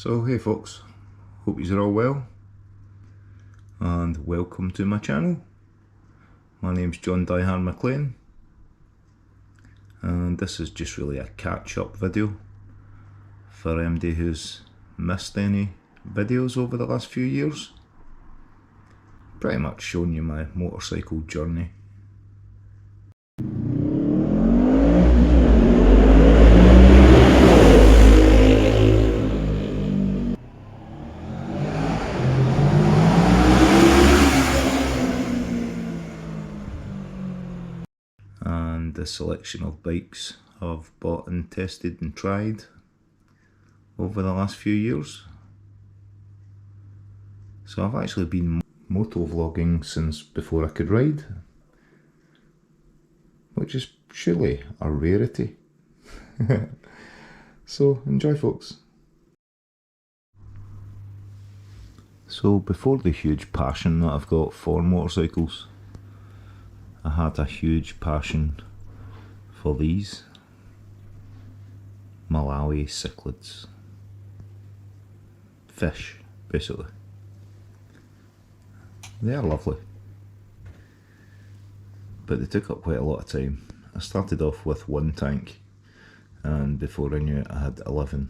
So hey folks, hope you're all well and welcome to my channel. My name's John Dieharn McLean and this is just really a catch-up video for anybody who's missed any videos over the last few years. Pretty much showing you my motorcycle journey. And the selection of bikes I've bought and tested and tried over the last few years. So I've actually been motovlogging since before I could ride, which is surely a rarity. So enjoy folks. So before the huge passion that I've got for motorcycles, I had a huge passion for these Malawi cichlids. Fish, basically. They are lovely, but they took up quite a lot of time. I started off with one tank, and before I knew it I had 11.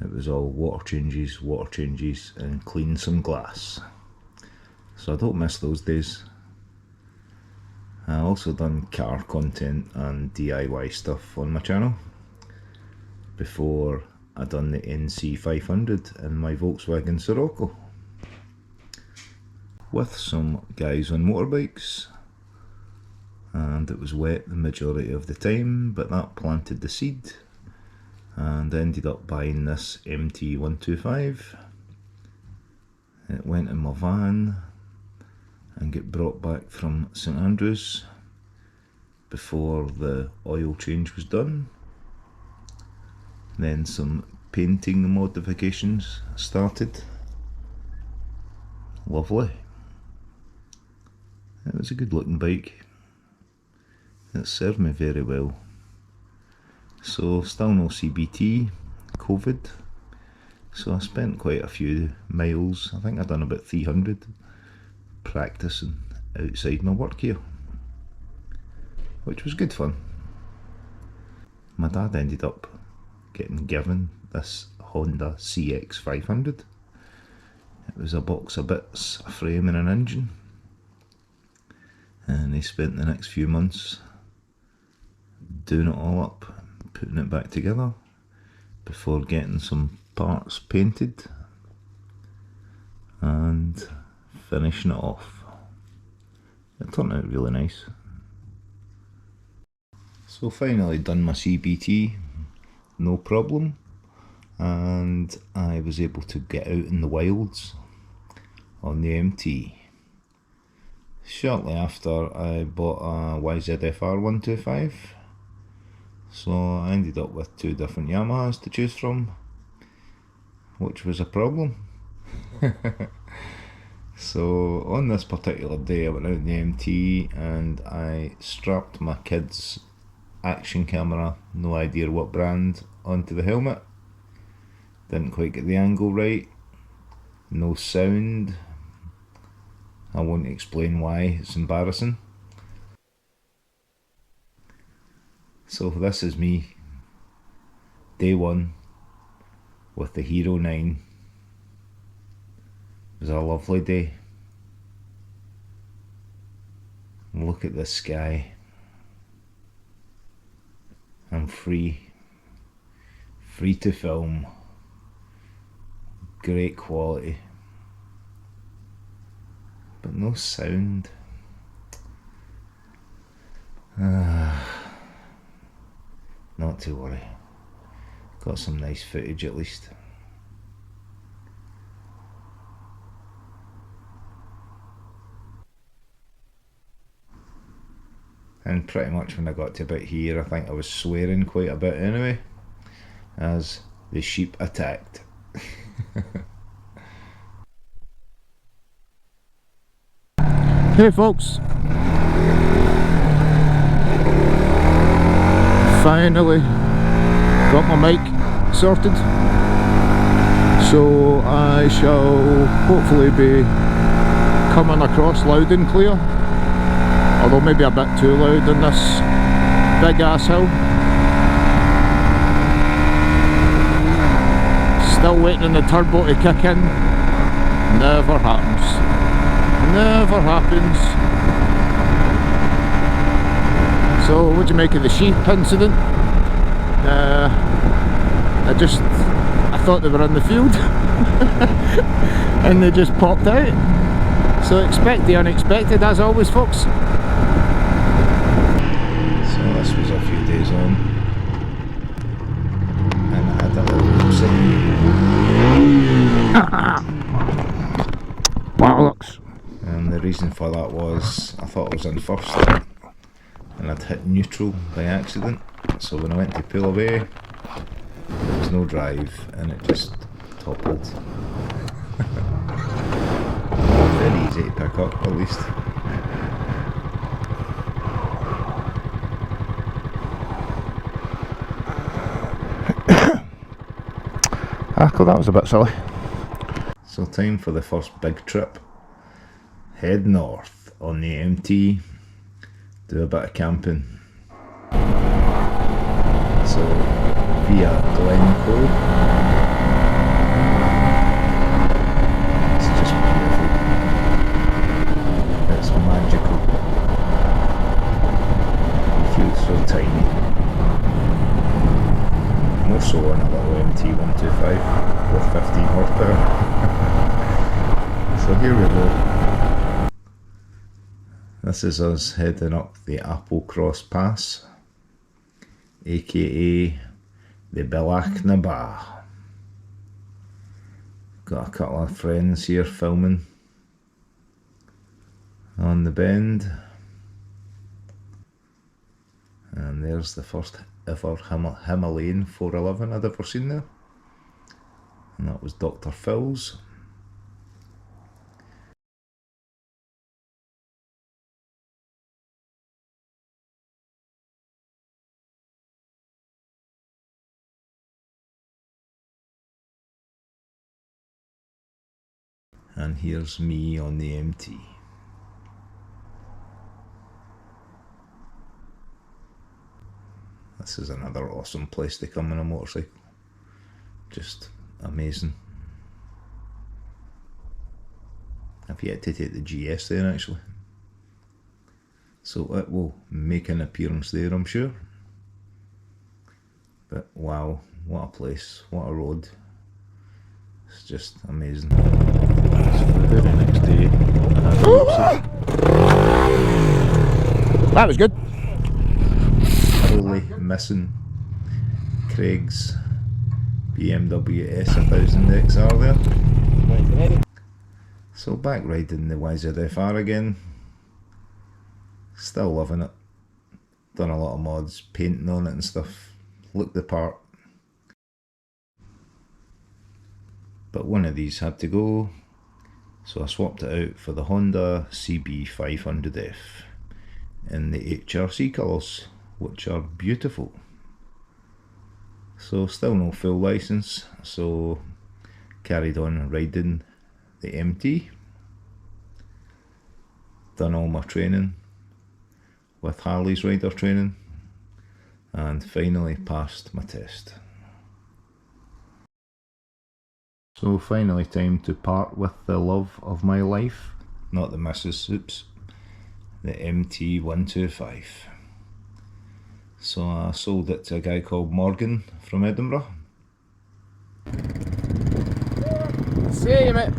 It was all water changes and clean some glass. So I don't miss those days. I also done car content and DIY stuff on my channel before I done the NC500 in my Volkswagen Sirocco with some guys on motorbikes, and it was wet the majority of the time, but that planted the seed and ended up buying this MT125. It went in my van and get brought back from St Andrews before the oil change was done. Then some painting and modifications started. Lovely. It was a good looking bike. It served me very well. So still no CBT, COVID. So I spent quite a few miles. I think I done about 300. Practicing outside my work here, which was good fun. My dad ended up getting given this Honda CX500. It was a box of bits, a frame and an engine, and he spent the next few months doing it all up, putting it back together before getting some parts painted and finishing it off. It turned out really nice. So finally done my CBT, no problem, and I was able to get out in the wilds on the MT. Shortly after I bought a YZF-R 125, so I ended up with two different Yamahas to choose from, which was a problem. So on this particular day I went out in the MT and I strapped my kid's action camera, no idea what brand, onto the helmet. Didn't quite get the angle right, no sound. I won't explain why, it's embarrassing. So this is me, day one, with the Hero 9. It was a lovely day. Look at the sky. I'm free to film. Great quality, but no sound. Not to worry, got some nice footage at least. And pretty much when I got to about here, I think I was swearing quite a bit anyway, as the sheep attacked. Hey folks, finally got my mic sorted. So I shall hopefully be coming across loud and clear, although maybe a bit too loud on this big ass hill. Still waiting on the turbo to kick in. Never happens. Never happens. So what do you make of the sheep incident? I thought they were in the field and they just popped out. So expect the unexpected as always, folks. So this was a few days on, and I had a little oopsie. Bollocks. And the reason for that was I thought I was in first and I'd hit neutral by accident. So when I went to pull away, there was no drive and it just toppled. Very easy to pick up, at least. Cool, that was a bit silly. So time for the first big trip. Head north on the MT, do a bit of camping. So via Glencoe, it's just beautiful, it's magical, you feel so tiny, more so on a little MT125 with 15 horsepower. So here we go. This is us heading up the Applecross Pass, aka the Bilach. Got a couple of friends here filming on the bend, and there's the first ever Himalayan 411 I'd ever seen there, and that was Dr. Phil's. And here's me on the MT. This is another awesome place to come on a motorcycle. Just amazing. I've yet to take the GS there actually. So it will make an appearance there, I'm sure. But wow, what a place, what a road. It's just amazing. So the very next day, That was good. Totally missing Craig's BMW S1000 XR there. So back riding the YZF-R again. Still loving it. Done a lot of mods, painting on it and stuff. Looked the part. But one of these had to go, so I swapped it out for the Honda CB500F in the HRC colours, which are beautiful. So still no full licence, so carried on riding the MT. Done all my training with Harley's rider training, and finally passed my test. So finally time to part with the love of my life, not the Mrs. Oops, the MT125. So I sold it to a guy called Morgan from Edinburgh. See you, mate.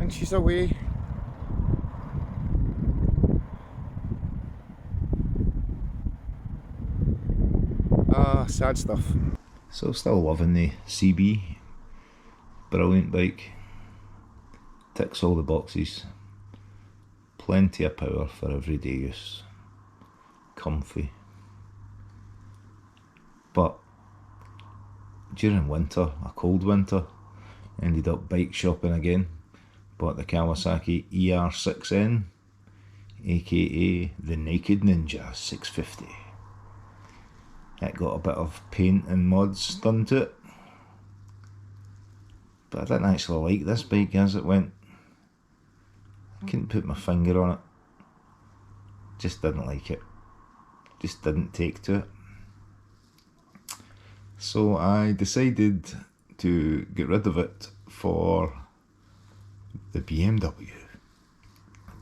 And she's away. Sad stuff. So still loving the CB. Brilliant bike. Ticks all the boxes. Plenty of power for everyday use. Comfy. But during winter, a cold winter, ended up bike shopping again. Bought the Kawasaki ER6N, aka the Naked Ninja 650. It got a bit of paint and mods done to it, but I didn't actually like this bike as it went. I couldn't put my finger on it. Just didn't like it. Just didn't take to it. So I decided to get rid of it for the BMW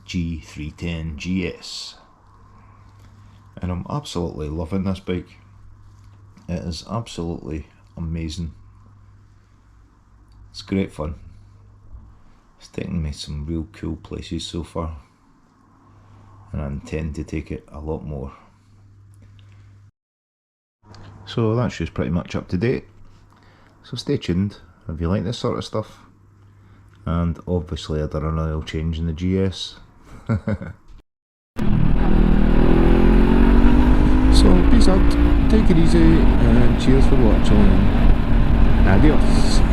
G310 GS. And I'm absolutely loving this bike. It is absolutely amazing. It's great fun. It's taken me some real cool places so far, and I intend to take it a lot more. So that's just pretty much up to date. So stay tuned if you like this sort of stuff. And obviously I done an oil change in the GS. So peace out, take it easy, and cheers for watching. Adios.